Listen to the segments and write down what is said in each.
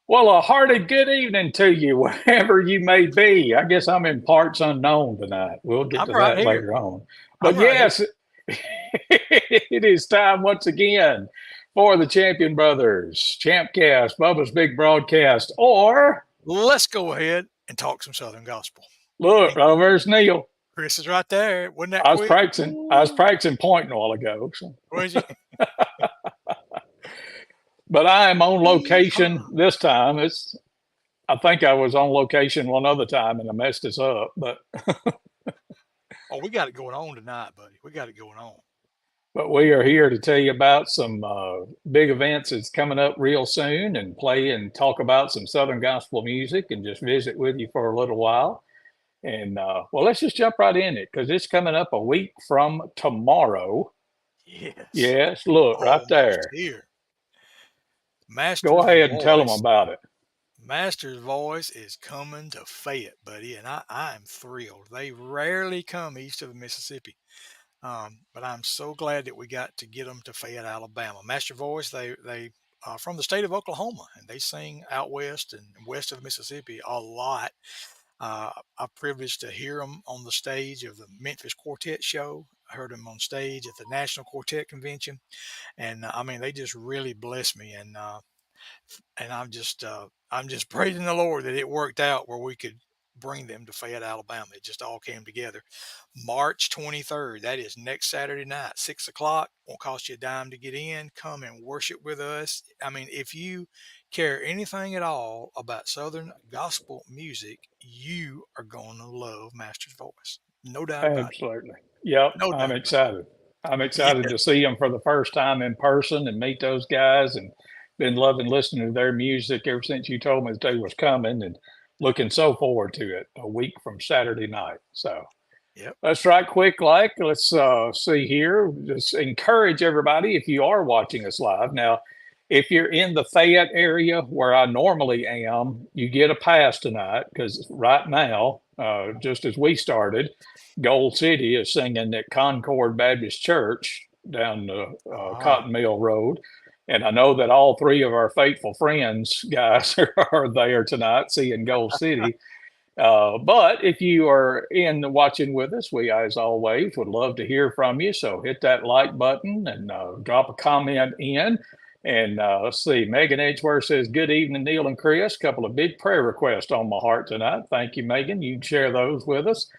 Well, a hearty good evening to you, wherever you may be. I guess I'm in parts unknown tonight. We'll get I'm to right that here. later on. I'm But right here. yes, it is time once again for the Champion Brothers, ChampCast, Bubba's Big Broadcast, or Let's go ahead and talk some Southern gospel. look, And oh, there's Neal. Chris is right there. Wasn't that I was quick? practicing. I was Ooh, practicing pointing a while ago. was you? But I am on location Yeehaw. this time. I think I was on location one other time and I messed this up, Oh, we got it going on tonight, buddy. We got it going on. but we are here to tell you about some big events that's coming up real soon and play and talk about some Southern gospel music and just visit with you for a little while. And well, let's just jump right in it because it's coming up a week from tomorrow. Yes. Yes, look right Almost there. here. Go Master's ahead and tell them voice. about it. Master's voice is coming to Fayette, buddy, and I am thrilled. They rarely come east of the Mississippi. But I'm so glad that we got to get them to Fayette, Alabama. Master Voice, they from the state of Oklahoma, and they sing out west and west of the Mississippi a lot. I'm privileged to hear them on the stage of the Memphis Quartet show. I heard them on stage at the National Quartet Convention, and I mean they just really blessed me. And I'm just praising the Lord that it worked out where we could bring them to Fayette, Alabama. It just all came together. March 23rd. That is next Saturday night, 6 o'clock. Won't cost you a dime to get in. Come and worship with us. I mean, if you care anything at all about Southern gospel music, you are going to love Master's Voice. No doubt about it. Absolutely. Yep, No I'm doubt about excited. I'm it. excited Yeah. to see them for the first time in person and meet those guys and been loving listening to their music ever since you told me that they was coming and looking so forward to it a week from Saturday night. So Yep. let's right quick, like, let's see here. Just encourage everybody if you are watching us live. Now, if you're in the Fayette area where I normally am, you get a pass tonight because right now, just as we started, Gold City is singing at Concord Baptist Church down the Ah. Cotton Mill Road. And I know that all three of our faithful friends, guys, are there tonight seeing Gold City. But if you are in watching with us, we, as always, would love to hear from you. So hit that like button and drop a comment in. And let's see, Megan Edgeworth says, "Good evening, Neal and Chris. Couple of big prayer requests on my heart tonight. Thank you, Megan. You can share those with us.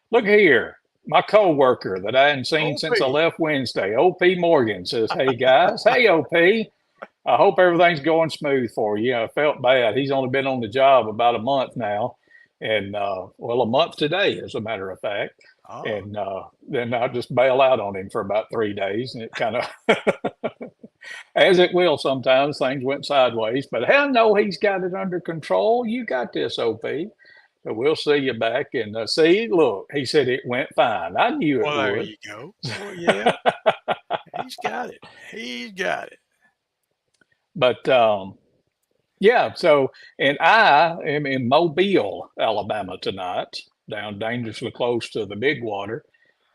Look here, my co-worker that I hadn't seen since I OP. left Wednesday, OP Morgan says, "Hey guys, hey OP. I hope everything's going smooth for you. I felt bad. He's only been on the job about a month now, and well, a month today, as a matter of fact. Ah. And then I just bail out on him for about 3 days, and it kind of, as it will sometimes, things went sideways. But hell no, he's got it under control. You got this, OP. So we'll see you back. And see, look, he said it went fine. I knew it Well, there would. you go. Well, yeah, he's got it. He's got it. But yeah, so, and I am in Mobile, Alabama tonight, down dangerously close to the big water.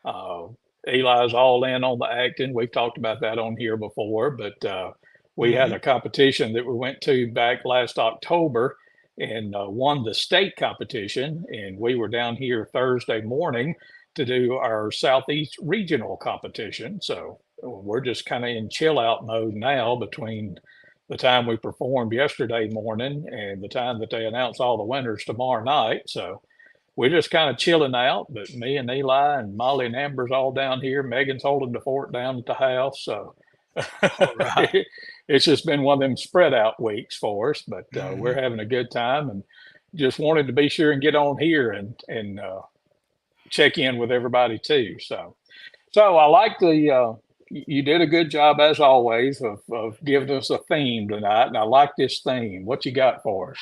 Uh, Eli's all in on the acting. We've talked about that on here before, but we had Hmm. a competition that we went to back last October and won the state competition. And we were down here Thursday morning to do our Southeast regional competition. So we're just kind of in chill out mode now between the time we performed yesterday morning and the time that they announce all the winners tomorrow night. So we're just kind of chilling out. But me and Eli and Molly and Amber's all down here. Megan's holding the fort down at the house. So All right. it's just been one of them spread out weeks for us. But we're Hmm. having a good time and just wanted to be sure and get on here and check in with everybody too. So I like the you did a good job as always of giving us a theme tonight, and I like this theme. What you got for us?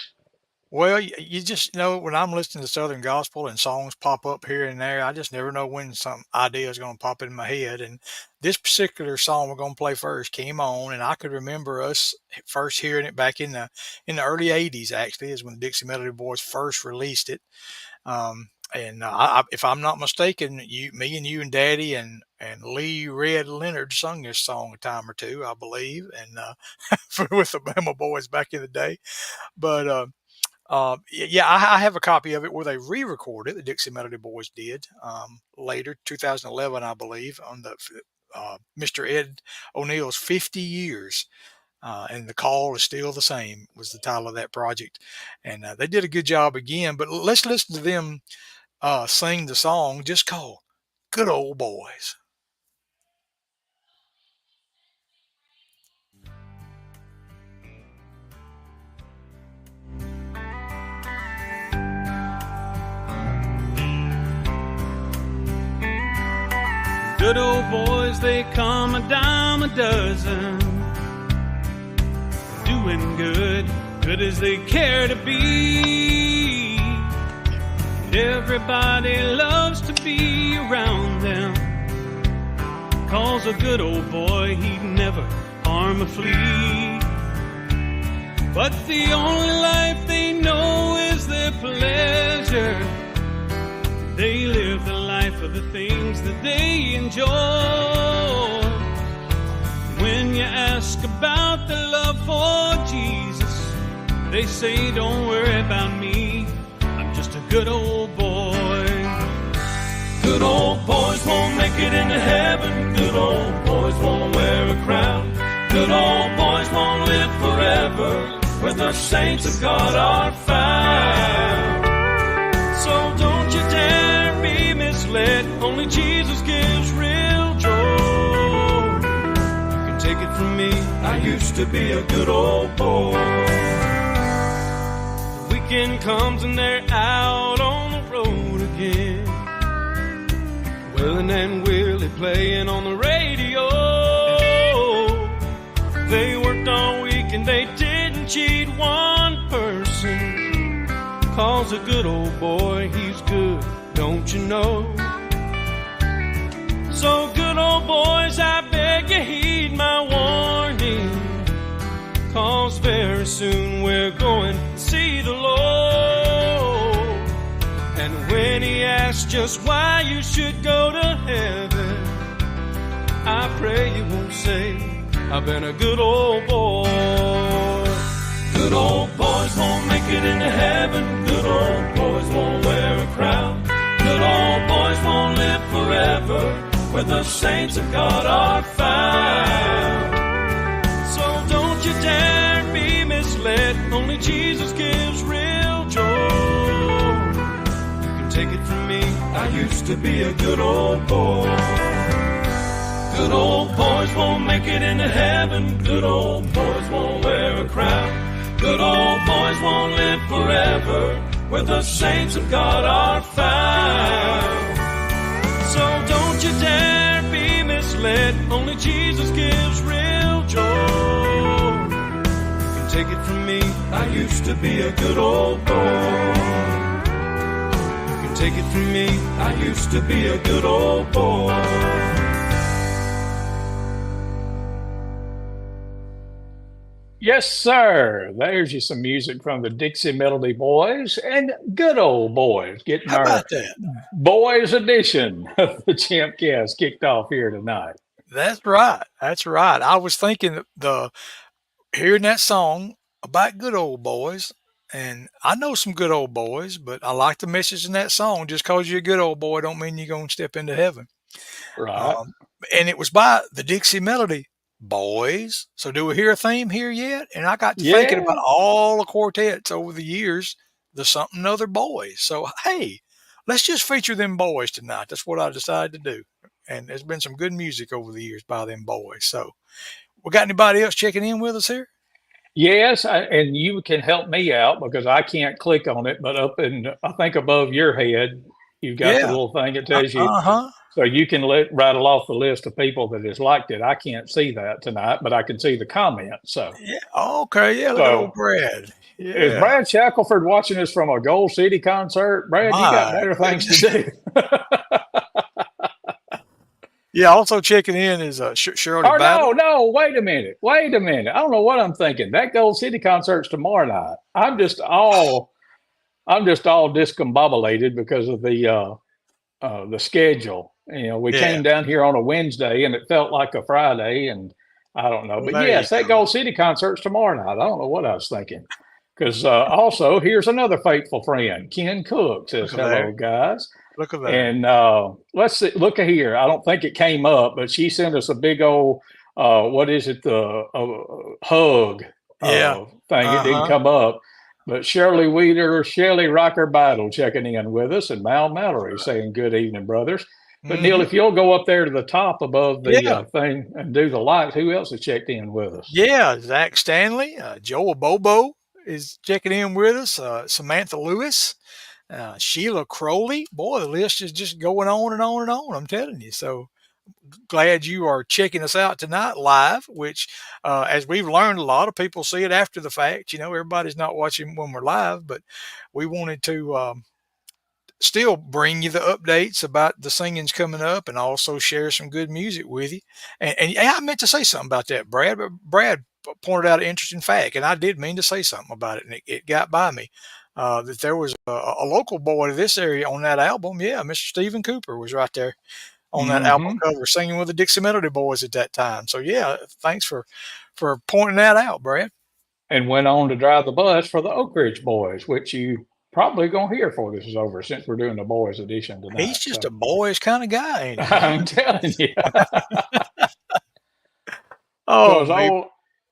Well, you just know when I'm listening to Southern gospel and songs pop up here and there, I just never know when some idea is going to pop in my head. And this particular song we're going to play first came on, and I could remember us first hearing it back in the early '80s. Actually, is when the Dixie Melody Boys first released it. And if I'm not mistaken, me and you and Daddy and and Lee Red Leonard sung this song a time or two, I believe, and with the Bama Boys back in the day. But yeah, I have a copy of it where they re-recorded it. The Dixie Melody Boys did later, 2011, I believe, on the Mr. Ed O'Neill's 50 years. And the call is still the same was the title of that project, and they did a good job again. But let's listen to them sing the song just called "Good Old Boys." Good old boys, they come a dime a dozen, doing good as they care to be. And everybody loves to be around them, 'cause a good old boy, he'd never harm a flea. But the only life they know is their pleasure. They live the life of the things that they enjoy. When you ask about the love for Jesus, they say, don't worry about me, I'm just a good old boy. Good old boys won't make it into heaven. Good old boys won't wear a crown. Good old boys won't live forever, where the saints of God are found. So don't you dare be misled, only Jesus gives real joy. You can take it from me, I used to be a good old boy. The weekend comes and they're out on the road again, Willin' and Willie playing on the radio. They worked all week and they didn't cheat one person, 'cause a good old boy, he's good, don't you know? So good old boys, I beg you heed my warning, 'cause very soon we're going to see the Lord. And when he asks just why you should go to heaven, I pray you won't say, I've been a good old boy. Good old boys won't make it into heaven. Good old boys won't wear a crown. Good old boys won't live forever, where the saints of God are found. So don't you dare be misled, only Jesus gives real joy. You can take it from me, I used to be a good old boy. Good old boys won't make it into heaven. Good old boys won't wear a crown. Good old boys won't live forever, where the saints of God are found. So don't you dare be misled, only Jesus gives real joy. You can take it from me, I used to be a good old boy. You can take it from me, I used to be a good old boy. Yes, sir. There's you some music from the Dixie Melody Boys and Good Old Boys, getting How our about that? boys edition of the ChampCast kicked off here tonight. That's right. That's right. I was thinking hearing that song about good old boys, and I know some good old boys, but I like the message in that song. Just because you're a good old boy don't mean you're going to step into heaven. Right. And it was by the Dixie Melody Boys. So do we hear a theme here yet? And I got to thinking about all the quartets over the years, the something other boys. So hey, let's just feature them boys tonight. That's what I decided to do. And there's been some good music over the years by them boys. So we got anybody else checking in with us here? Yes, and you can help me out because I can't click on it, but up in, I think above your head, you've got the little thing that tells you. So you can rattle off the list of people that has liked it. I can't see that tonight, but I can see the comments. So yeah, okay, yeah, little Brad. Yeah. Is Brad Shackelford watching us from a Gold City concert? Brad, you got better things to do. Yeah, also checking in is Shirley Battle. No, wait a minute. I don't know what I'm thinking. That Gold City concert's tomorrow night. I'm just all discombobulated because of the schedule. We Yeah. came down here on a Wednesday and it felt like a Friday, and I don't know. Well, But there yes, you that go. Gold City concert's tomorrow night. I don't know what I was thinking. Because also, here's another faithful friend. Ken Cook says, Look at there. hello, guys. Look at there. And let's see, look at here. I don't think it came up, but she sent us a big old, what is it, the hug Yeah. thing. It didn't come up. But Shirley Weeder, Shelley Rocker Battle checking in with us, and Mal Mallory saying, good evening, brothers. But Neal, if you'll go up there to the top above the thing and do the lights, who else has checked in with us? Yeah, Zach Stanley, Joel Bobo is checking in with us, Samantha Lewis, Sheila Crowley. Boy, the list is just going on and on and on, I'm telling you. So glad you are checking us out tonight live, which, as we've learned, a lot of people see it after the fact. Everybody's not watching when we're live, but we wanted to still bring you the updates about the singings coming up and also share some good music with you. And I meant to say something about that, Brad, but Brad pointed out an interesting fact, and I did mean to say something about it, and it got by me, that there was a local boy to this area on that album. Yeah, Mr. Stephen Cooper was right there on that album cover singing with the Dixie Melody Boys at that time. So, yeah, thanks for pointing that out, Brad. And went on to drive the bus for the Oak Ridge Boys, which you probably going to hear before this is over, since we're doing the boys edition tonight. He's just a boys kind of guy, ain't he? I'm telling you.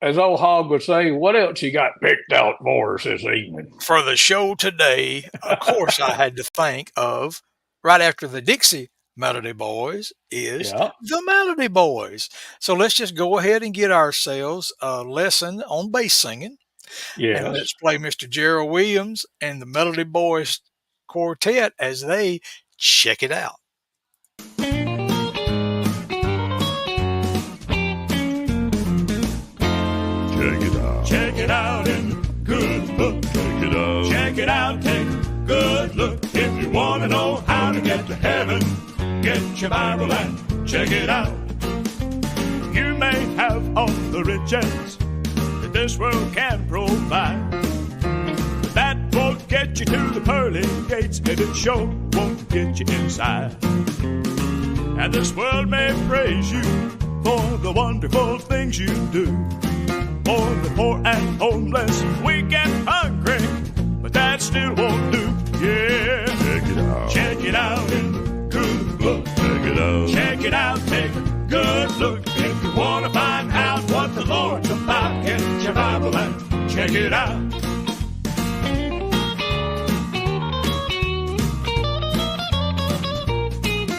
As old Hog would say, what else you got picked out for us this evening? For the show today, of course, I had to think of, right after the Dixie Melody Boys is the Melody Boys. So let's just go ahead and get ourselves a lesson on bass singing. Yes. And let's play Mr. Gerald Williams and the Melody Boys Quartet as they check it out. Check it out and good look. Check it out. Check it out, take a good look. If you want to know how to get to heaven, get your Bible and check it out. You may have all the riches that this world can provide, but that won't get you to the pearly gates, and it sure won't get you inside. And this world may praise you for the wonderful things you do, for the poor and homeless, weak and hungry, but that still won't do. Yeah, check it out. Check it out and good look. Check it out. Check it out, take a good look. If you want to find out what the Lord's about, get your Bible and check it out.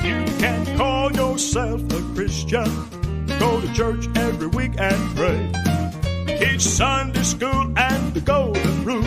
You can call yourself a Christian, go to church every week and pray, teach Sunday school and the golden rule.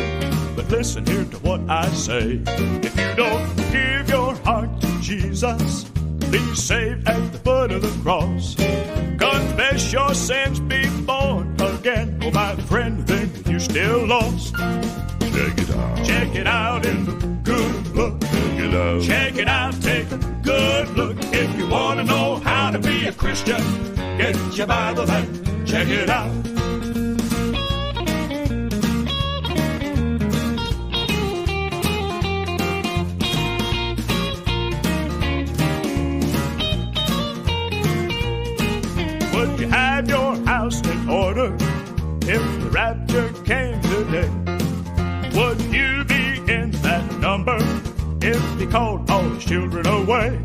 But listen here to what I say. If you don't give your heart to Jesus, be saved at the foot of the cross. Confess your sins, be born again. Oh, my friend, then you're still lost. Check it out. Check it out in the good look. Check it out. Check it out, take a good look. If you want to know how to be a Christian, get your Bible and check it out. Would you have your house in order if the rapture came today? Would you be in that number if he called all his children away?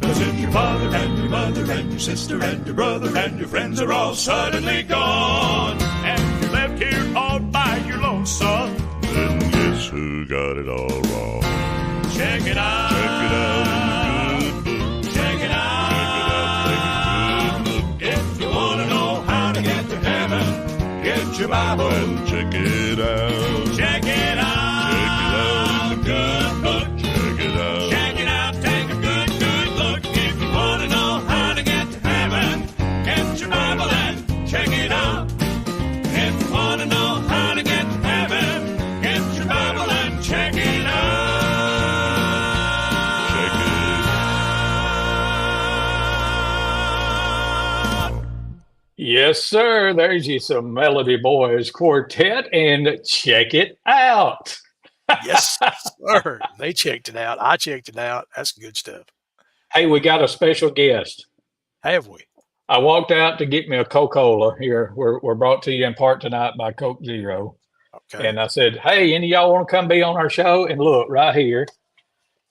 'Cause if your father and your mother and your sister and your brother and your friends are all suddenly gone, and you're left here all by your lonesome, then guess who got it all wrong? Check it out. Check it out in the good book. Check it out. Get your Bible and check it out. Check it out. Check it out in the good book. Check it out. Check it out. Take a good look. If you want to know how to get to heaven, get your Bible and check it out. If you want to know how to get to heaven, get your Bible and check it out. Check it out. Yes, sir. There's you some Melody Boys Quartet, and check it out. Yes, sir. They checked it out. I checked it out. That's good stuff. Hey, we got a special guest. Have we? I walked out to get me a Coca-Cola here. We're brought to you in part tonight by Coke Zero. Okay. And I said, hey, any of y'all want to come be on our show? And look, right here,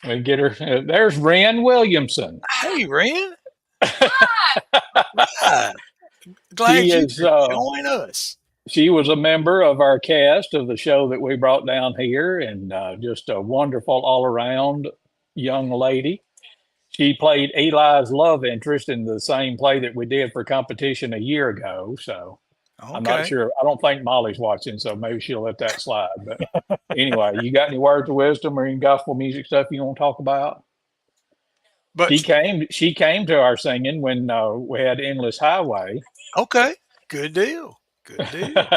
we get her. There's Ren Williamson. Hey, Ren. Right. Glad She you is, could join us. She was a member of our cast of the show that we brought down here, and just a wonderful all-around young lady. She played Eli's love interest in the same play that we did for competition a year ago. So I'm not Okay. sure. I don't think Molly's watching, so maybe she'll let that slide. But anyway, you got any words of wisdom or any gospel music stuff you want to talk about? But She came to our singing when we had Endless Highway. okay. Good deal. Good deal.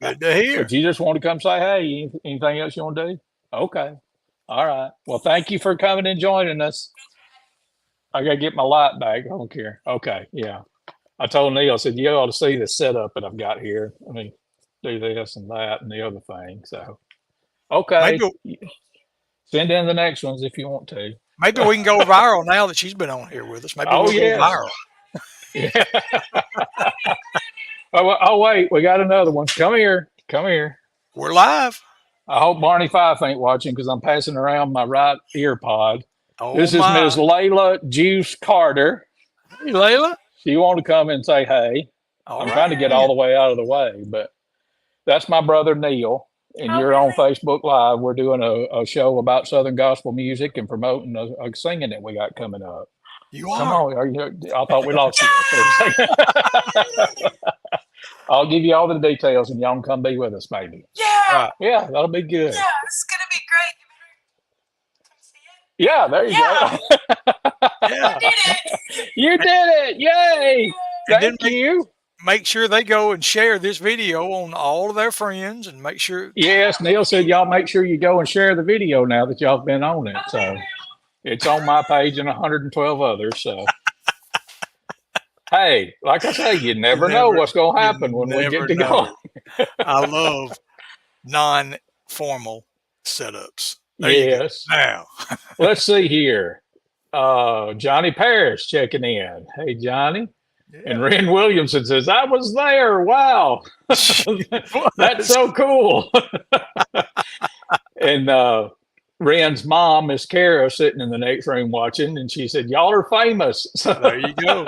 Good to hear. But you just want to come say, hey, anything else you want to do? Okay. All right. Well, thank you for coming and joining us. I got to get my light back. I don't care. Okay. Yeah. I told Neal, I said, you ought to see the setup that I've got here. I mean, do this and that and the other thing. So, okay. Send in the next ones if you want to. Maybe we can go viral now that she's been on here with us. Maybe we'll go viral. Yeah. Oh, wait. We got another one. Come here. Come here. We're live. I hope Barney Fife ain't watching because I'm passing around my right ear pod. Oh, this is Ms. Layla Juice Carter. Hey, Layla. She wanted to come and say hey. I'm trying to get all the way out of the way, but that's my brother Neal, and you're on Facebook Live. We're doing a show about Southern gospel music and promoting a singing that we got coming up. You are. Come on. I thought we lost you there for a second. I'll give you all the details, and y'all can come be with us, maybe. Yeah. Right. Yeah, that'll be good. Yeah, this is going to be great. Yeah, there you go. Yeah. Did it. You did it. Yay. Thank you. Make sure they go and share this video on all of their friends and make sure. Yes, Neal said y'all make sure you go and share the video now that y'all have been on it. So it's on my page and 112 others. So hey, like I say, you never know what's going to happen when we get to go. I love non-formal setups. There yes. Now, let's see here. Johnny Parrish checking in. Hey, Johnny. Yeah. And Ren Williamson says, I was there. Wow. That's so cool. And Ren's mom, Miss Kara, sitting in the next room watching, and she said, y'all are famous. So there you go.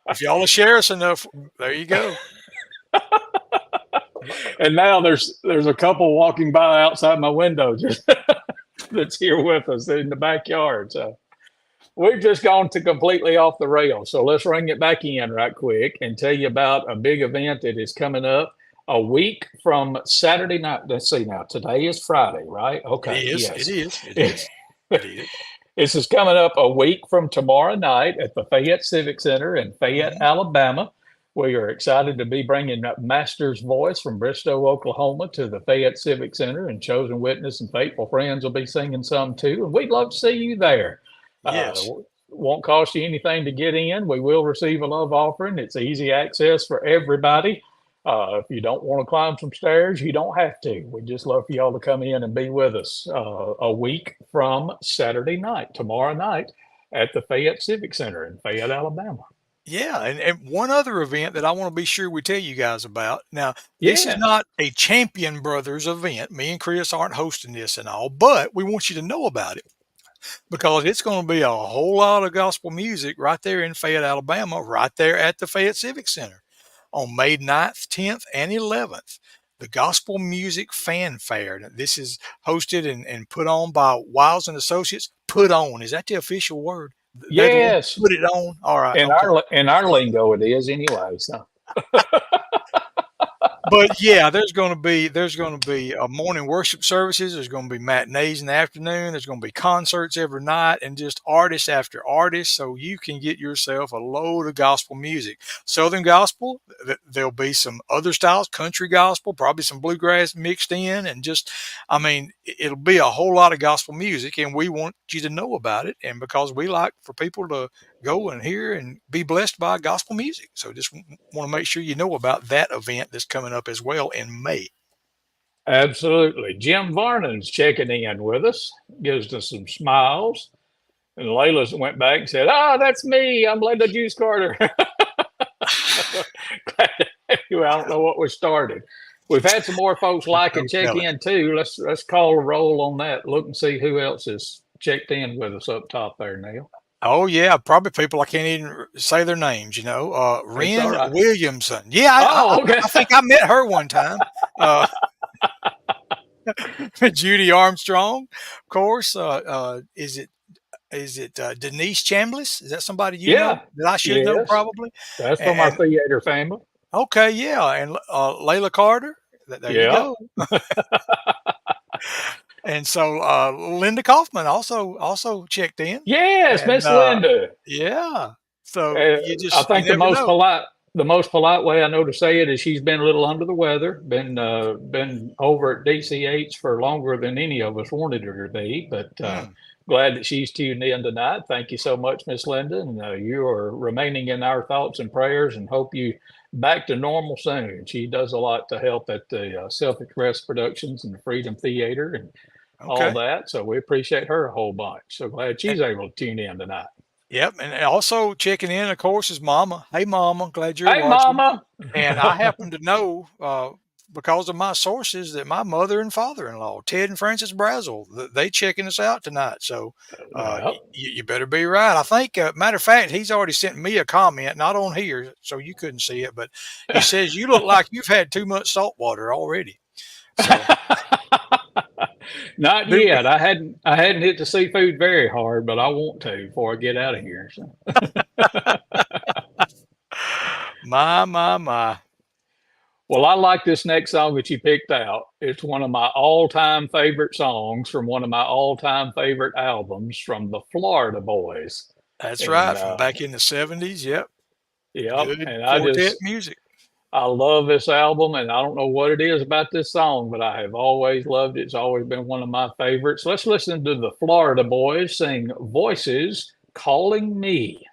If y'all will share us enough, there you go. And now there's a couple walking by outside my window just that's here with us in the backyard. So we've just gone to completely off the rails. So let's ring it back in right quick and tell you about a big event that is coming up a week from Saturday night. Let's see now. Today is Friday, right? Okay. It is. Yes. It is. It is. It is. This is coming up a week from tomorrow night at the Fayette Civic Center in Fayette, Alabama. We are excited to be bringing up Master's Voice from Bristow, Oklahoma to the Fayette Civic Center, and Chosen Witness and Faithful Friends will be singing some too. And we'd love to see you there. Yes. Won't cost you anything to get in. We will receive a love offering. It's easy access for everybody. If you don't want to climb some stairs, you don't have to. We'd just love for y'all to come in and be with us a week from Saturday night, tomorrow night, at the Fayette Civic Center in Fayette, Alabama. Yeah, and one other event that I want to be sure we tell you guys about. Now, this is not a Champion Brothers event. Me and Chris aren't hosting this and all, but we want you to know about it because it's going to be a whole lot of gospel music right there in Fayette, Alabama, right there at the Fayette Civic Center on May 9th, 10th, and 11th. The Gospel Music Fanfare. Now, this is hosted and put on by Wiles and Associates. Put on. Is that the official word? Yes. Put it on. All right. In our lingo, it is anyway. So. But yeah, there's going to be a morning worship services. There's going to be matinees in the afternoon. There's going to be concerts every night and just artist after artist. So you can get yourself a load of gospel music, Southern gospel. There'll be some other styles, country gospel, probably some bluegrass mixed in, and it'll be a whole lot of gospel music. And we want you to know about it. And because we like for people to go and hear and be blessed by gospel music. So just want to make sure you know about that event that's coming up as well in May. Absolutely. Jim Varnon's checking in with us, gives us some smiles. And Layla went back and said, "Ah, that's me. I'm Linda Juice Carter." I don't know what was started. We've had some more folks like and check in too. Let's call a roll on that. Look and see who else has checked in with us up top there, Neal. Oh yeah, probably people I can't even say their names. Wren right. Williamson. Yeah, okay. I think I met her one time. Judy Armstrong, of course. Is it Denise Chambliss? Is that somebody you know that I should know probably? That's from our theater family. Okay, yeah, and Layla Carter. There you go. And so Linda Kaufman also checked in. Yes, Miss Linda. Yeah. So I think the most polite way I know to say it is she's been a little under the weather. Been over at DCH for longer than any of us wanted her to be, but glad that she's tuned in tonight. Thank you so much, Miss Linda, and you are remaining in our thoughts and prayers, and hope you back to normal soon. She does a lot to help at the Self-Express Productions and the Freedom Theater and all that. So we appreciate her a whole bunch. So glad she's able to tune in tonight. Yep. And also checking in, of course, is Mama. Hey, Mama. Glad you're watching. Hey, Mama. And I happen to know, because of my sources, that my mother and father-in-law, Ted and Francis Brazel, they checking us out tonight. So you better be right. I think, matter of fact, he's already sent me a comment, not on here, so you couldn't see it, but he says, you look like you've had too much salt water already. So. Not yet. I hadn't hit the seafood very hard, but I want to before I get out of here. So. My. Well, I like this next song that you picked out. It's one of my all-time favorite songs from one of my all-time favorite albums from the Florida Boys. That's right, from back in the 70s. Yep. Yep. Good and quartet music. I love this album, and I don't know what it is about this song, but I have always loved it. It's always been one of my favorites. Let's listen to the Florida Boys sing Voices Calling Me.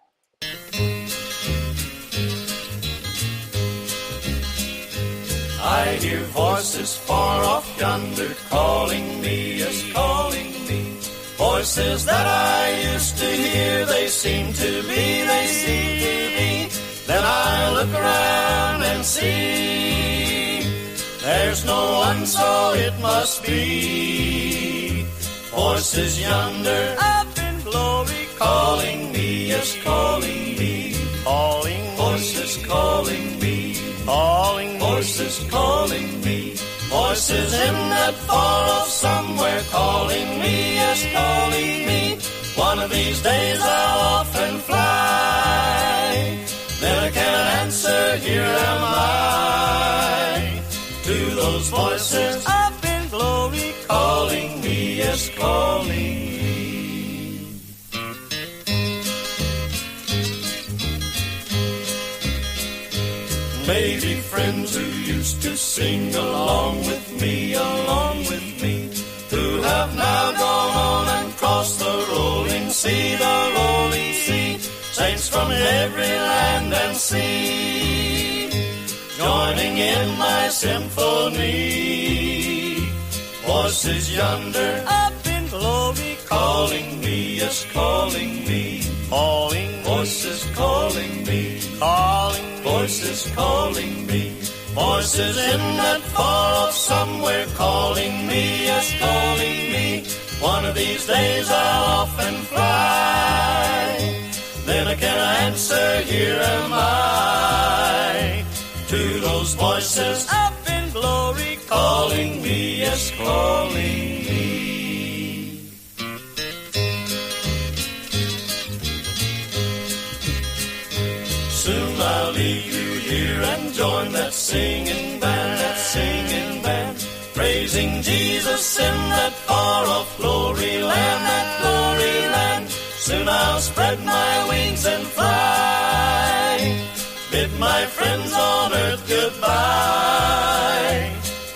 I hear voices far off yonder calling me, yes, calling me. Voices that I used to hear, they seem to be. Then I look around and see there's no one, so it must be voices yonder up in glory calling me, yes, calling me. Calling voices calling me, calling voices calling me. Voices in that far off somewhere calling me, yes, calling me. One of these days I'll often fly, then I can't answer, here am I, to those voices up in glory calling me, yes, calling me. Maybe friends who used to sing along with me, who have now gone on and crossed the rolling sea, saints from every land and sea, joining in my symphony. Voices yonder up in glory calling me, yes, calling me. Calling voices calling me, calling voices calling me. Voices in that far off somewhere calling me, yes, calling me. One of these days I'll often fly, then I can answer, here am I, to those voices up in glory calling me, yes, calling me. Soon I'll leave you here and join that singing band, praising Jesus in that far-off glory land, Soon I'll spread my wings and fly, bid my friends on earth goodbye.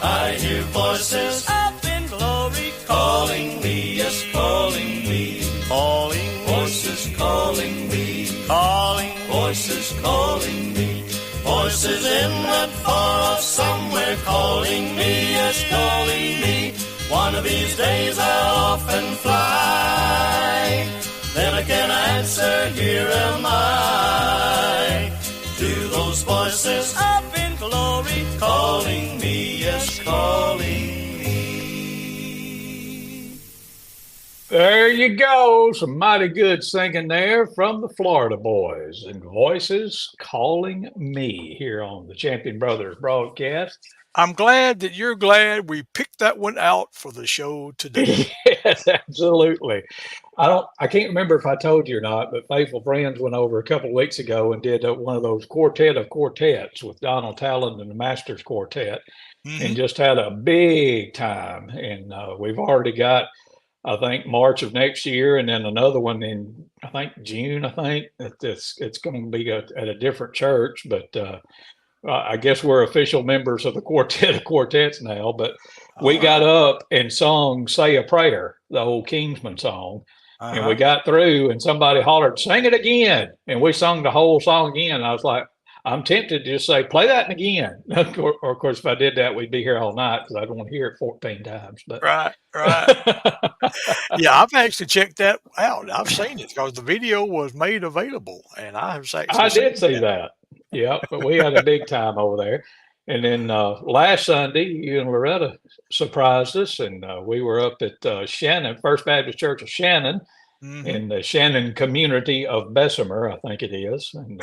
I hear voices up in glory calling me, yes, calling me. Calling voices calling me, calling voices calling me. Voices in that far off somewhere calling me, yes, calling me. One of these days I'll often fly, then I can answer, here am I. To those voices up in glory, calling me, yes, calling me. There you go. Some mighty good singing there from the Florida Boys and Voices Calling Me here on the Champion Brothers broadcast. I'm glad that you're glad we picked that one out for the show today. Yes, absolutely. I can't remember if I told you or not, but Faithful Friends went over a couple of weeks ago and did one of those quartet of quartets with Donald Talon and the Masters Quartet, and just had a big time. And we've already got, I think, March of next year, and then another one in, I think, June. I think it's going to be at a different church, but I guess we're official members of the Quartet of Quartets now. But we got up and sung "Say a Prayer," the old Kingsman song, and we got through, and somebody hollered, "Sing it again!" And we sung the whole song again. I was like, I'm tempted to just say, "Play that again." Or, of course, if I did that, we'd be here all night because I don't want to hear it 14 times. But Right. Yeah, I've actually checked that out. I've seen it because the video was made available, and I have actually I did seen see that. Yeah, but we had a big time over there. And then last Sunday, you and Loretta surprised us, and we were up at Shannon, First Baptist Church of Shannon, in the Shannon community of Bessemer, I think it is. And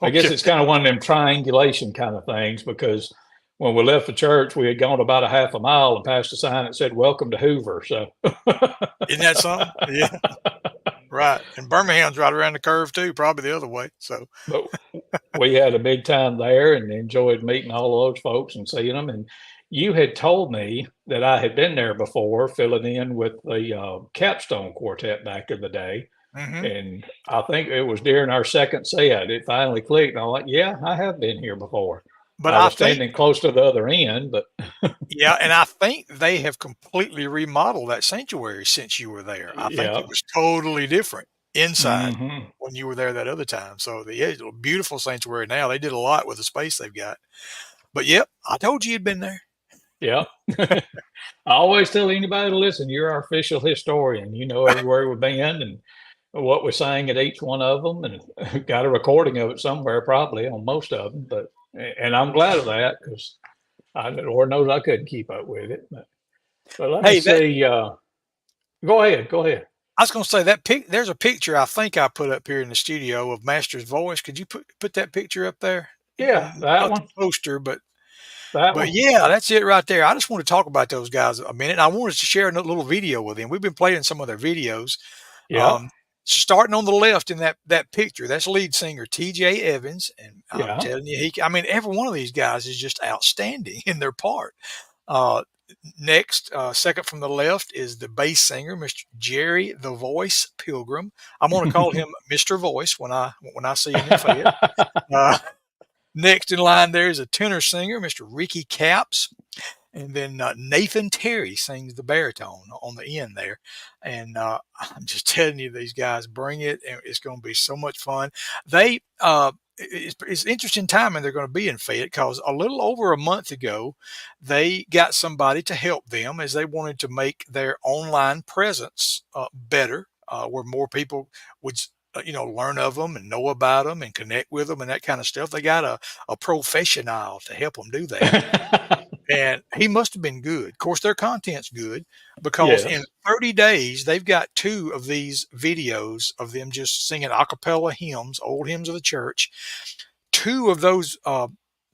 I guess it's kind of one of them triangulation kind of things, because when we left the church, we had gone about a half a mile and passed a sign that said, "Welcome to Hoover." So, Isn't that something? Yeah. Right. And Birmingham's right around the curve too, probably the other way. So but we had a big time there and enjoyed meeting all of those folks and seeing them. And you had told me that I had been there before, filling in with the Capstone Quartet back in the day. And I think it was during our second set, it finally clicked. And I'm like, yeah, I have been here before. But I was standing close to the other end. But yeah, and I think they have completely remodeled that sanctuary since you were there. I think it was totally different inside when you were there that other time. So it's a beautiful sanctuary now. They did a lot with the space they've got. But yep, I told you you'd been there. Yeah. I always tell anybody to listen, you're our official historian. You know everywhere we've been and what we sang at each one of them, and got a recording of it somewhere, probably on most of them. And I'm glad of that, because Lord knows I couldn't keep up with it. But let me see. Go ahead. I was going to say there's a picture I think I put up here in the studio of Master's Voice. Could you put that picture up there? Yeah, that Not one. the poster, but one. Yeah, that's it right there. I just want to talk about those guys a minute. I wanted to share a little video with them. We've been playing some of their videos. Yeah. Starting on the left in that picture, that's lead singer T.J. Evans, and I'm telling you, every one of these guys is just outstanding in their part. Next, second from the left is the bass singer, Mr. Jerry the Voice Pilgrim. I'm going to call him Mr. Voice when I see him in Fayette. Next in line there is a tenor singer, Mr. Ricky Capps. And then Nathan Terry sings the baritone on the end there. And I'm just telling you, these guys bring it, and it's going to be so much fun. It's interesting timing they're going to be in Fayette, because a little over a month ago, they got somebody to help them as they wanted to make their online presence better, where more people would learn of them and know about them and connect with them and that kind of stuff. They got a professional to help them do that. And he must have been good. Of course, their content's good, because in 30 days, they've got 2 of these videos of them just singing a cappella hymns, old hymns of the church. 2 of those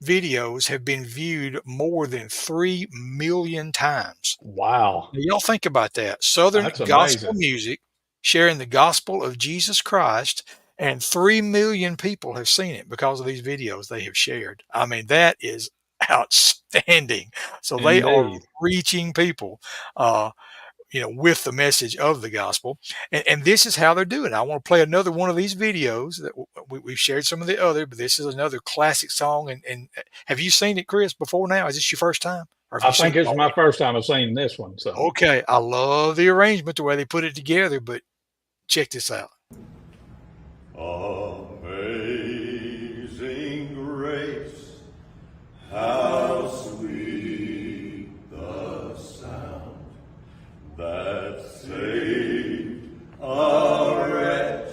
videos have been viewed more than 3 million times. Wow. Now, y'all think about that. Southern gospel music, sharing the gospel of Jesus Christ, and 3 million people have seen it because of these videos they have shared. I mean, that is outstanding. So they are reaching people, with the message of the gospel. And this is how they're doing it. I want to play another one of these videos that we've shared some of the other, but this is another classic song. And have you seen it, Chris, before now? Is this your first time? I think it's my first time I've seen this one. So okay. I love the arrangement, the way they put it together, but check this out. Amazing grace, how sweet the sound that saved a wretch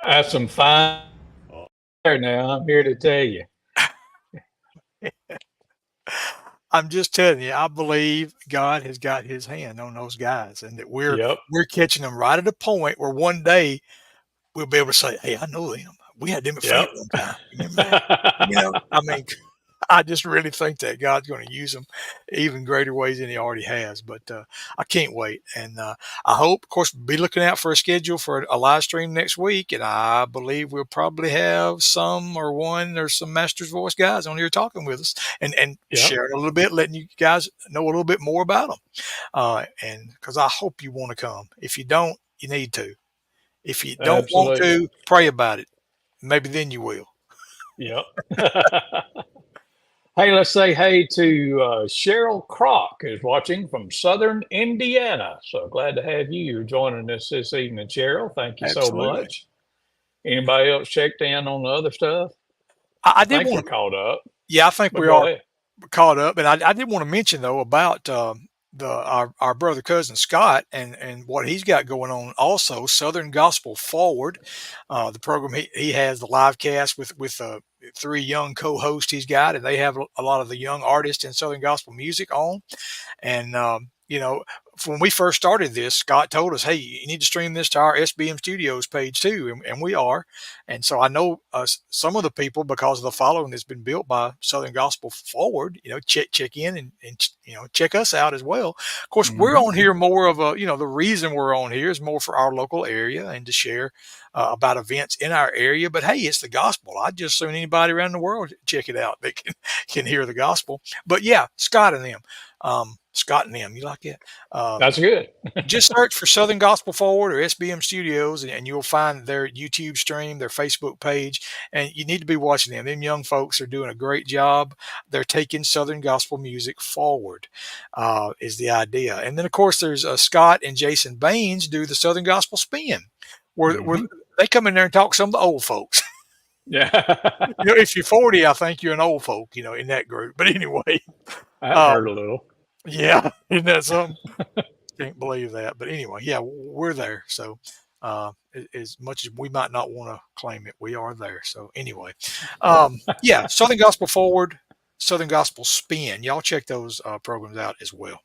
That's some fine there now. I'm here to tell you. I'm just telling you, I believe God has got his hand on those guys and that we're Yep. catching them right at a point where one day we'll be able to say, "Hey, I know them. We had them at Yep. Fayette one time. Remember that?" I mean, I just really think that God's going to use them even greater ways than he already has. But I can't wait. And I hope, of course, be looking out for a schedule for a live stream next week. And I believe we'll probably have some Master's Voice guys on here talking with us and Yep. sharing a little bit, letting you guys know a little bit more about them. And because I hope you want to come. If you don't, you need to. If you don't want Absolutely. to, pray about it. Maybe then you will. Yep. Hey, let's say hey to Cheryl Crock is watching from Southern Indiana. So glad to have you joining us this evening, Cheryl. Thank you so Absolutely. much. Anybody else checked in on the other stuff? I I did think we're want to, caught up, yeah, I think but we go are ahead. caught up. And I did want to mention though about our brother cousin Scott and what he's got going on also. Southern Gospel Forward, the program he has, the live cast with three young co-hosts he's got, and they have a lot of the young artists in Southern Gospel music on. And, when we first started this, Scott told us, "Hey, you need to stream this to our SBM Studios page too," and we are. And so I know some of the people, because of the following that's been built by Southern Gospel Forward, check in and check us out as well. Of course, we're on here more of the reason we're on here is more for our local area and to share about events in our area. But hey, it's the gospel. I'd just soon anybody around the world check it out. They can hear the gospel. But yeah, Scott and them. Scott and them, you like that? That's good. Just search for Southern Gospel Forward or SBM Studios, and you'll find their YouTube stream, their Facebook page, and you need to be watching them. Them young folks are doing a great job. They're taking Southern Gospel music forward, is the idea. And then, of course, there's Scott and Jason Baines do the Southern Gospel Spin, where they come in there and talk to some of the old folks. Yeah. If you're 40, I think you're an old folk, in that group. But anyway. I heard a little. Yeah, isn't that something? Can't believe that. But anyway, yeah, we're there. So as much as we might not want to claim it, we are there. So anyway, yeah, Southern Gospel Forward, Southern Gospel Spin. Y'all check those programs out as well.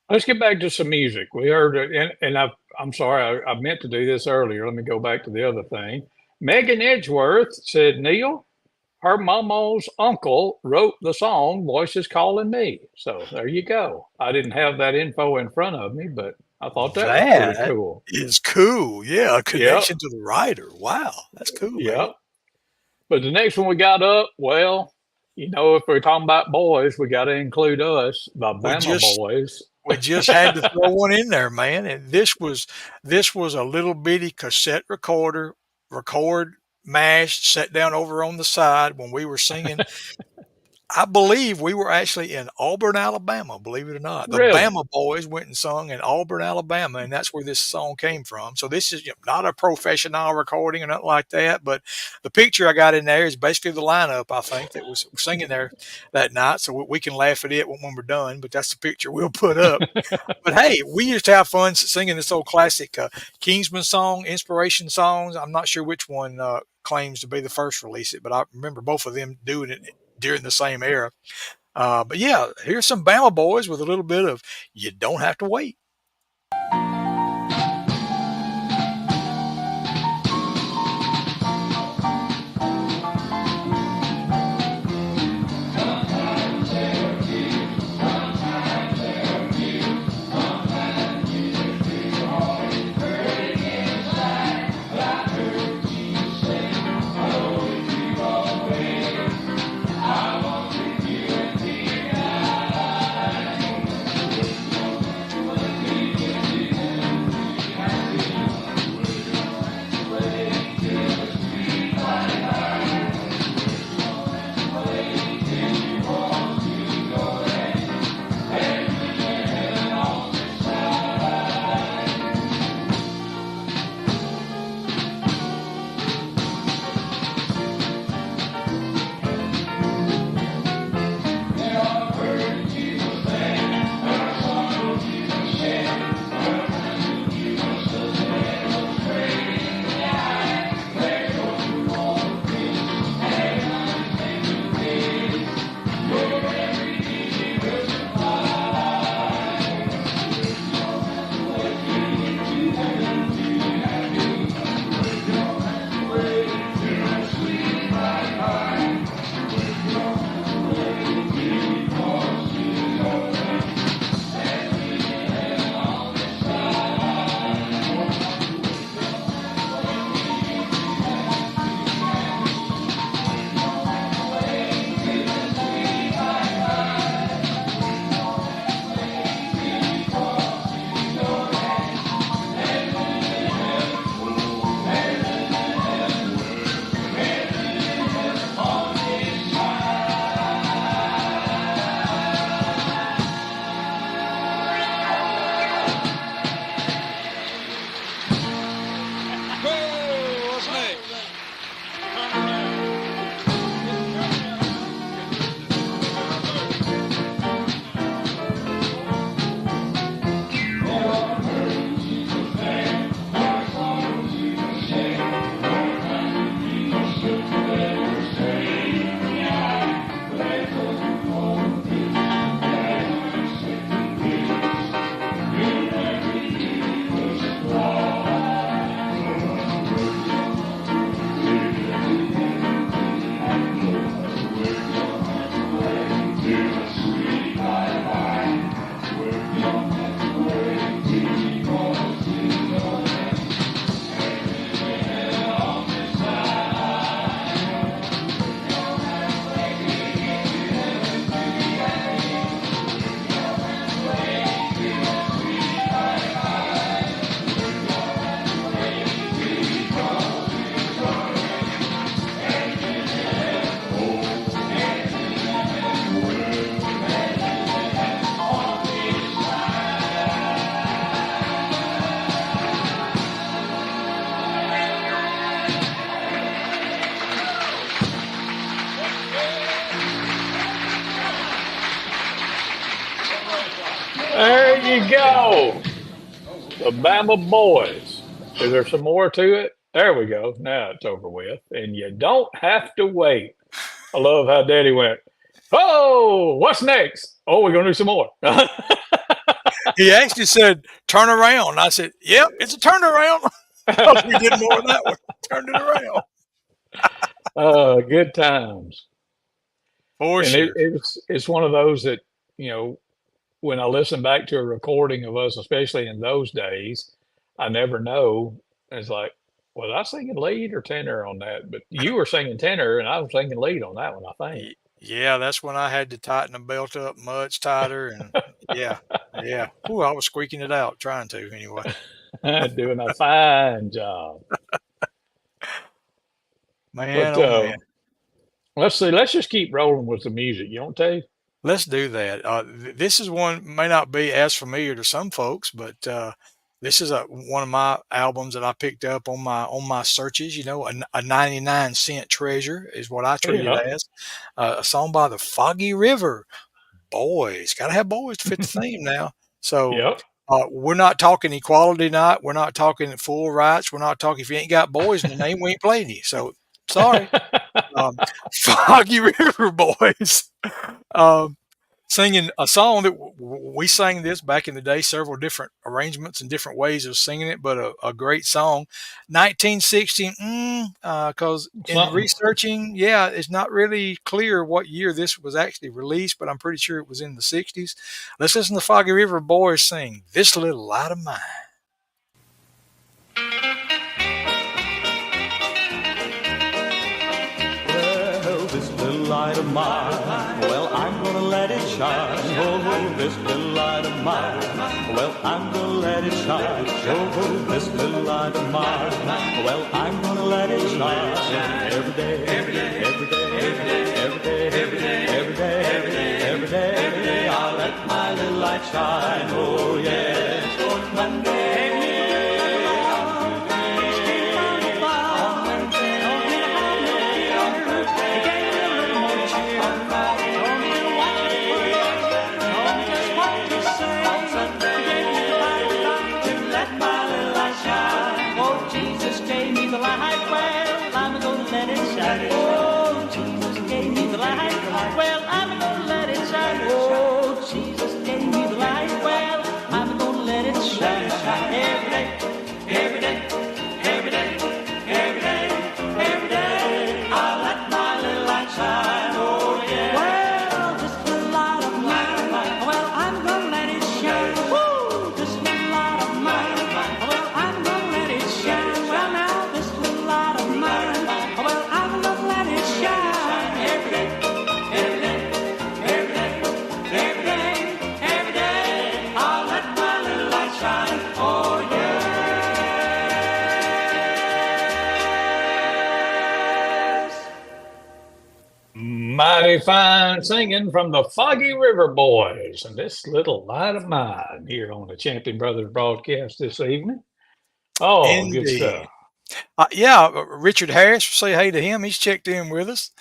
Let's get back to some music. We heard it, and I'm sorry, I meant to do this earlier. Let me go back to the other thing. Megan Edgeworth said, Neal, her mama's uncle wrote the song Voices Calling Me. So there you go. I didn't have that info in front of me, but I thought that was pretty cool. Is cool. Yeah, a connection to the writer. Wow, that's cool. Yeah. Man. But the next one we got up, well, if we're talking about boys, we got to include us, the Bama Boys. We just had to throw one in there, man. And this was a little bitty cassette record mashed, set down over on the side when we were singing. I believe we were actually in Auburn, Alabama, believe it or not. The Really? Bama Boys went and sung in Auburn, Alabama, and that's where this song came from. So this is not a professional recording or nothing like that, but the picture I got in there is basically the lineup, I think, that was singing there that night. So we can laugh at it when we're done, but that's the picture we'll put up. But hey, we used to have fun singing this old classic Kingsman song, Inspiration Songs. I'm not sure which one claims to be the first release it, but I remember both of them doing it during the same era. But yeah, here's some Bama Boys with a little bit of You Don't Have to Wait. go. The Bama Boys. Is there some more to it? There we go. Now it's over with. And you don't have to wait. I love how Daddy went, oh, what's next? Oh, we're going to do some more. He actually said, turn around. I said, yep, it's a turnaround. We did more of that one. Turned it around. Good times. For And sure. it's one of those that, when I listen back to a recording of us, especially in those days, I never know. It's like, was I singing lead or tenor on that? But you were singing tenor and I was singing lead on that one, I think. Yeah, that's when I had to tighten the belt up much tighter. And yeah. Ooh, I was squeaking it out, trying to anyway. Doing a fine job. Man, But oh man. let's see. Let's just keep rolling with the music. You don't take? Let's do that. This is one may not be as familiar to some folks, but this is one of my albums that I picked up on my searches. A 99-cent treasure is what I treat it as. A song by the Foggy River Boys. Got to have boys to fit the theme now. So Yep. we're not talking equality night. We're not talking full rights. We're not talking if you ain't got boys in the name, we ain't playing you. So sorry. Foggy River Boys. Singing a song that we sang this back in the day, several different arrangements and different ways of singing it, but a great song. 1960, because in researching, it's not really clear what year this was actually released, but I'm pretty sure it was in the 60s. Let's listen to Foggy River Boys sing This Little Light of Mine. This little light of mine, well, I'm gonna let it shine. Oh, this little light of mine, well, I'm gonna let it shine. Oh, this little light of mine, well, I'm gonna let it shine. Every day, every day, every day, every day, every day, every day, every day, every day, every day, every day, I'll let my little light shine. Oh, yes, on Monday. Mighty fine singing from the Foggy River Boys and This Little Light of Mine here on the Champion Brothers broadcast this evening. Oh, Indeed. Good stuff. Richard Harris, say hey to him. He's checked in with us.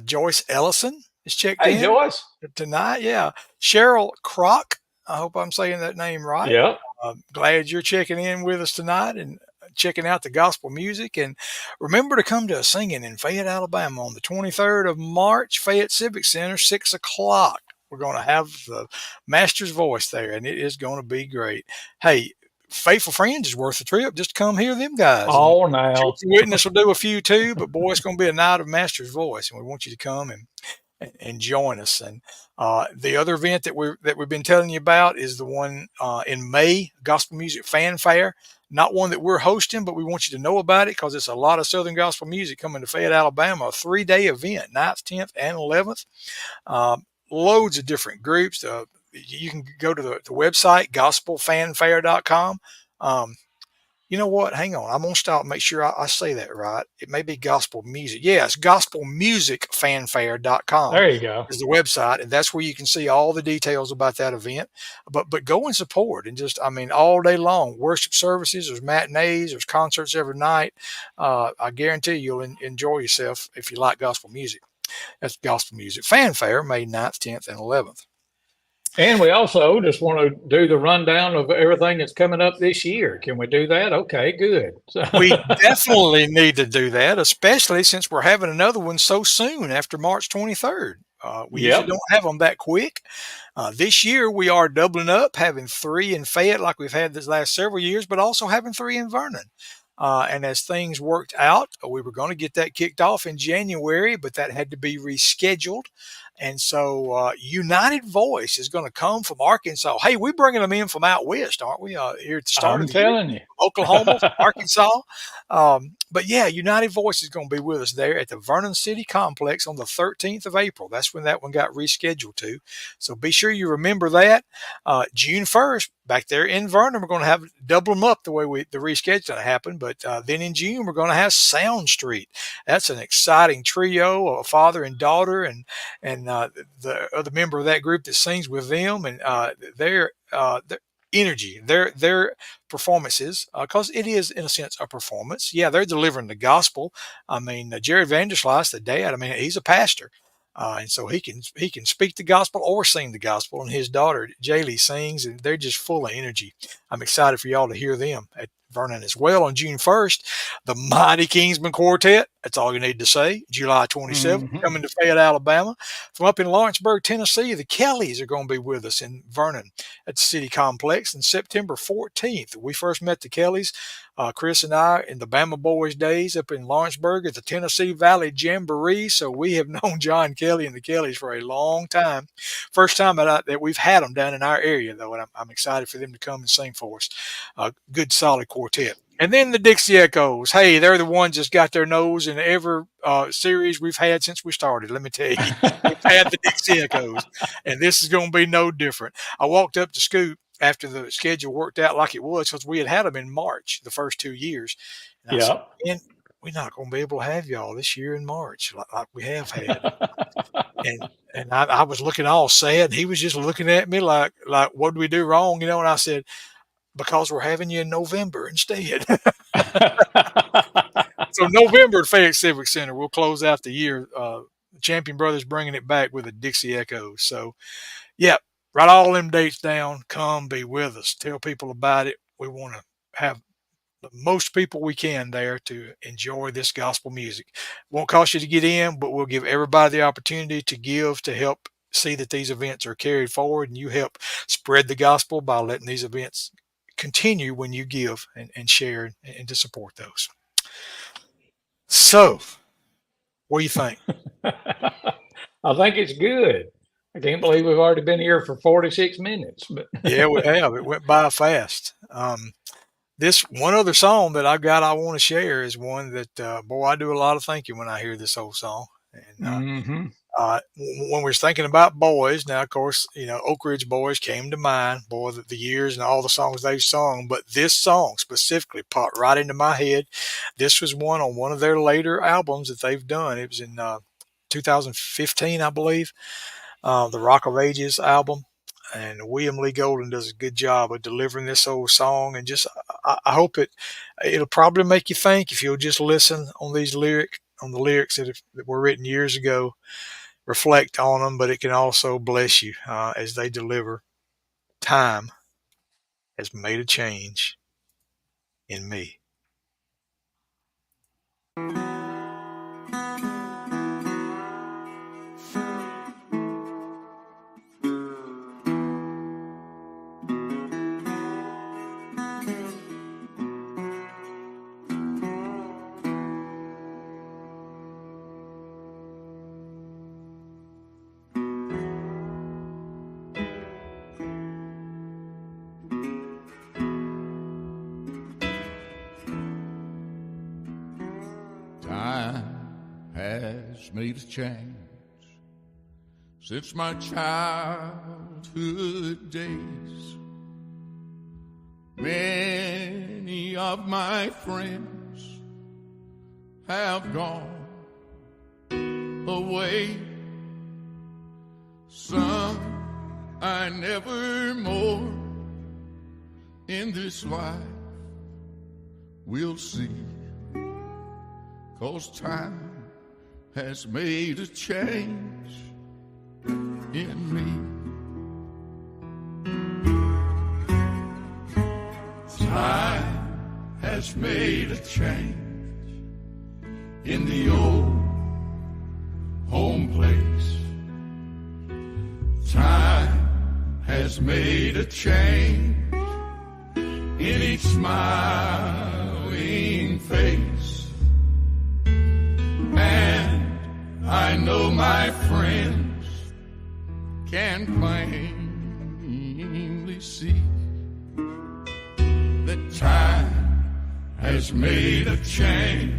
Joyce Ellison is checked in. Hey, Joyce. Tonight, yeah. Cheryl Crock, I hope I'm saying that name right. Yeah. Glad you're checking in with us tonight and checking out the gospel music. And remember to come to a singing in Fayette, Alabama on the 23rd of March, Fayette Civic Center, 6 o'clock. We're going to have the Master's Voice there, and it is going to be great. Hey, Faithful Friends is worth the trip just to come hear them guys. Oh, now. Witness will do a few too, but boy, it's going to be a night of Master's Voice, and we want you to come and join us. And the other event that we've been telling you about is the one in May, Gospel Music Fanfare. Not one that we're hosting, but we want you to know about it because it's a lot of Southern gospel music coming to Fayette, Alabama. A 3-day event, 9th, 10th, and 11th. Loads of different groups. You can go to the website, gospelfanfare.com. You know what? Hang on. I'm going to stop and make sure I say that right. It may be gospel music. Yes, gospelmusicfanfare.com. There you go. Is the website, and that's where you can see all the details about that event. But go and support and just, all day long. Worship services, there's matinees, there's concerts every night. I guarantee you'll enjoy yourself if you like gospel music. That's Gospel Music Fanfare, May 9th, 10th, and 11th. And we also just want to do the rundown of everything that's coming up this year. Can we do that? Okay, good. We definitely need to do that, especially since we're having another one so soon after March 23rd. We usually Yep. don't have them that quick. This year we are doubling up, having 3 in Fayette like we've had this last several years, but also having 3 in Vernon. And as things worked out, we were going to get that kicked off in January, but that had to be rescheduled. And so United Voice is going to come from Arkansas. Hey, we're bringing them in from out west, aren't we? Here at the start I'm of the year, telling you. Oklahoma, Arkansas. But yeah, United Voice is going to be with us there at the Vernon City Complex on the 13th of April. That's when that one got rescheduled to. So be sure you remember that. June 1st, back there in Vernon, we're going to have double them up the way the rescheduling happened. But then in June, we're going to have Sound Street. That's an exciting trio, a father and daughter, and the other member of that group that sings with them, and their energy, their performances, because it is in a sense a performance. Yeah, they're delivering the gospel. I mean, Jared Vanderslice, the dad, I mean, he's a pastor. And so he can speak the gospel or sing the gospel, and his daughter Jaylee sings, and they're just full of energy. I'm excited for y'all to hear them at Vernon as well on June 1st. The Mighty Kingsman Quartet, that's all you need to say. July 27th, coming to Fayette, Alabama. From up in Lawrenceburg, Tennessee, the Kellys are going to be with us in Vernon at the City Complex. And September 14th, we first met the Kellys, Chris and I, in the Bama Boys days up in Lawrenceburg at the Tennessee Valley Jamboree. So we have known John Kelly and the Kellys for a long time. First time that we've had them down in our area, though, and I'm excited for them to come and sing for us. Good, solid quartet. And then the Dixie Echoes. Hey, they're the ones that's got their nose in every series we've had since we started. Let me tell you, we've had the Dixie Echoes, and this is going to be no different. I walked up to Scoop after the schedule worked out like it was, because we had them in March the first 2 years. And I said, man, we're not going to be able to have y'all this year in March like we have had. And I was looking all sad, and he was just looking at me like what did we do wrong, And I said, because we're having you in November instead. So November at Fayette Civic Center, we'll close out the year. Champion Brothers bringing it back with the Dixie Echoes. So, yeah, write all them dates down. Come be with us. Tell people about it. We want to have the most people we can there to enjoy this gospel music. Won't cost you to get in, but we'll give everybody the opportunity to give to help see that these events are carried forward, and you help spread the gospel by letting these events continue when you give and share and to support those. So, what do you think? I think it's good. I can't believe we've already been here for 46 minutes. But Yeah, we have. It went by fast. This one other song that I want to share is one that, boy, I do a lot of thinking when I hear this old song. And when we're thinking about boys, now, of course, Oak Ridge Boys came to mind, boy, the years and all the songs they've sung, but this song specifically popped right into my head. This was one on one of their later albums that they've done. It was in 2015, I believe, the Rock of Ages album. And William Lee Golden does a good job of delivering this old song. And just, I hope it'll probably make you think if you'll just listen on the lyrics that were written years ago. Reflect on them, but it can also bless you as they deliver. Time has made a change in me. Made a change since my childhood days. Many of my friends have gone away. Some I never more in this life will see, 'cause time has made a change in me. Time has made a change in the old home place. Time has made a change in each smiling face. And I know my friends can plainly see that time has made a change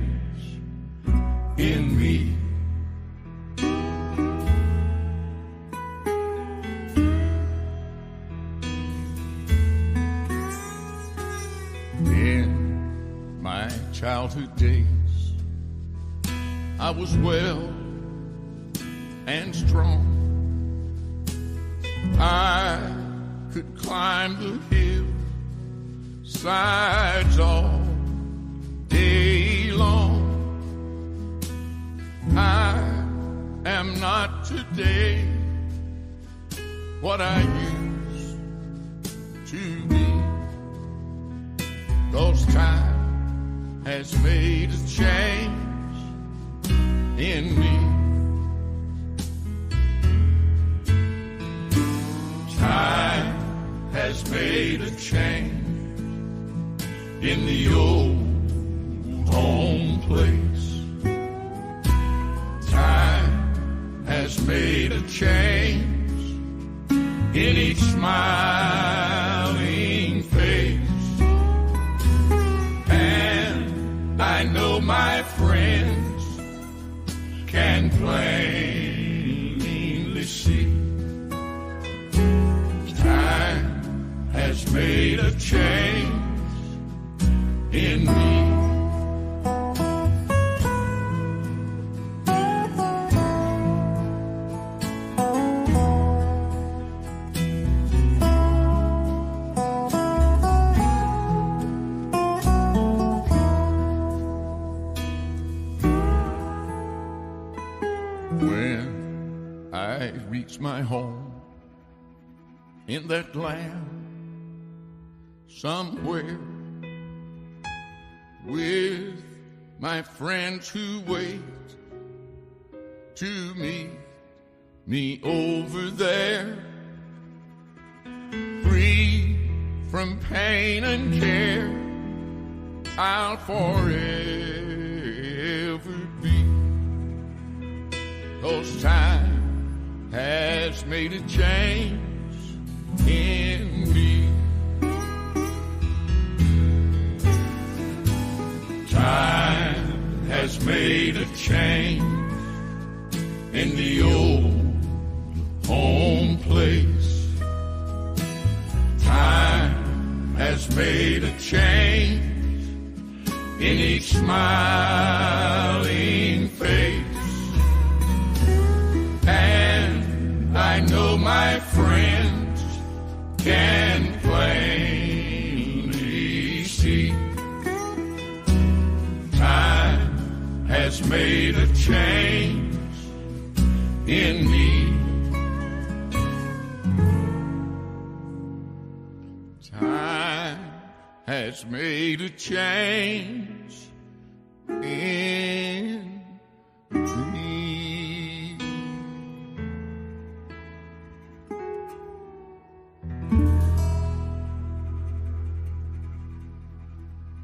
in me. In my childhood days, I was well and strong. I could climb the hillsides all day long. I am not today what I used to be. 'Cause time has made a change in me. Time has made a change in the old home place. Time has made a change in each smiling face. And I know my friends can plainly see time has made a change in me. When I reach my home in that land somewhere with my friends who wait to meet me over there, free from pain and care, I'll forever be. 'Cause time has made a change in me. Time has made a change in the old home place. Time has made a change in each smiling face. And I know my friends can plainly see time has made a change in me. Time has made a change in me.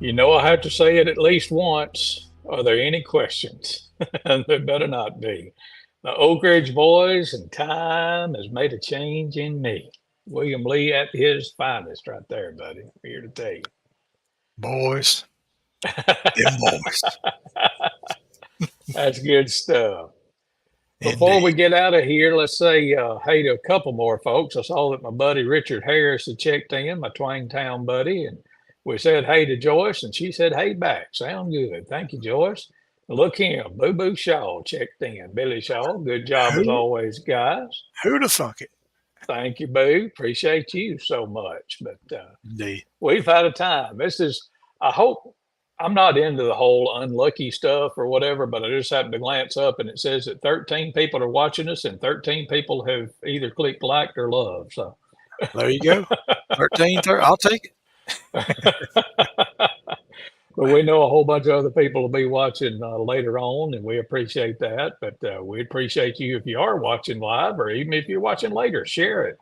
You know I have to say it at least once. Are there any questions? There better not be. The Oak Ridge Boys and time has made a change in me. William Lee at his finest right there, buddy. I'm here to tell you. Boys. Them boys. That's good stuff. Before we get out of here, let's say hey to a couple more folks. I saw that my buddy Richard Harris had checked in, my Twangtown buddy, and we said hey to Joyce, and she said hey back. Sound good. Thank you, Joyce. Look him, Boo Boo Shaw checked in. Billy Shaw, good job as always, guys. Who'd have thunk it? Thank you, Boo. Appreciate you so much. But Indeed. we've had a time. This is, I hope, I'm not into the whole unlucky stuff or whatever, but I just happened to glance up and it says that 13 people are watching us and 13 people have either clicked like or love. So there you go. 13, I'll take it. But we know a whole bunch of other people will be watching later on, and we appreciate that. But we appreciate you if you are watching live, or even if you're watching later, share it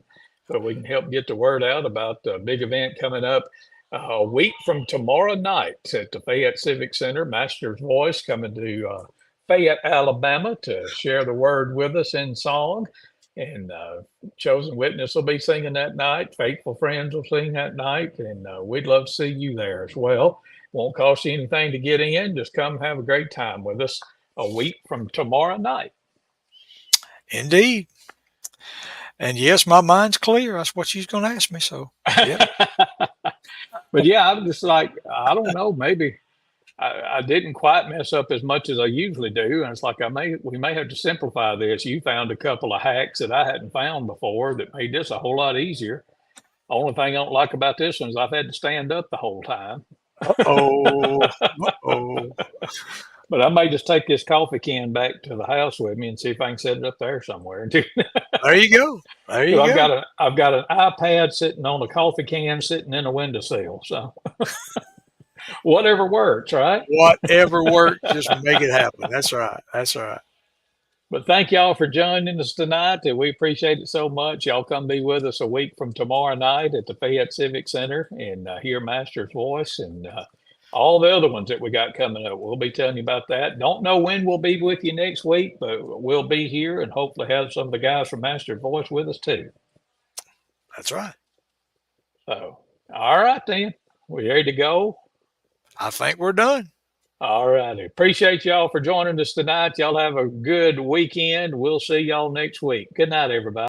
so we can help get the word out about the big event coming up a week from tomorrow night at the Fayette Civic Center. Master's Voice coming to Fayette, Alabama to share the word with us in song. And Chosen Witness will be singing that night. Faithful Friends will sing that night. And we'd love to see you there as well. Won't cost you anything to get in. Just come have a great time with us a week from tomorrow night. Indeed. And yes, my mind's clear. That's what she's going to ask me. So, yeah. But yeah, I'm just like, I don't know, maybe I didn't quite mess up as much as I usually do. And it's like, we may have to simplify this. You found a couple of hacks that I hadn't found before that made this a whole lot easier. The only thing I don't like about this one is I've had to stand up the whole time. Oh, But I may just take this coffee can back to the house with me and see if I can set it up there somewhere. there you go. There you I've go. I've got an iPad sitting on a coffee can sitting in a windowsill. So whatever works, right? Whatever works, just make it happen. That's right. That's right. But thank y'all for joining us tonight. And we appreciate it so much. Y'all come be with us a week from tomorrow night at the Fayette Civic Center and hear Master's Voice and all the other ones that we got coming up. We'll be telling you about that. Don't know when we'll be with you next week, but we'll be here and hopefully have some of the guys from Master's Voice with us too. That's right. So, all right then. We ready to go? I think we're done. All righty. Appreciate y'all for joining us tonight. Y'all have a good weekend. We'll see y'all next week. Good night, everybody.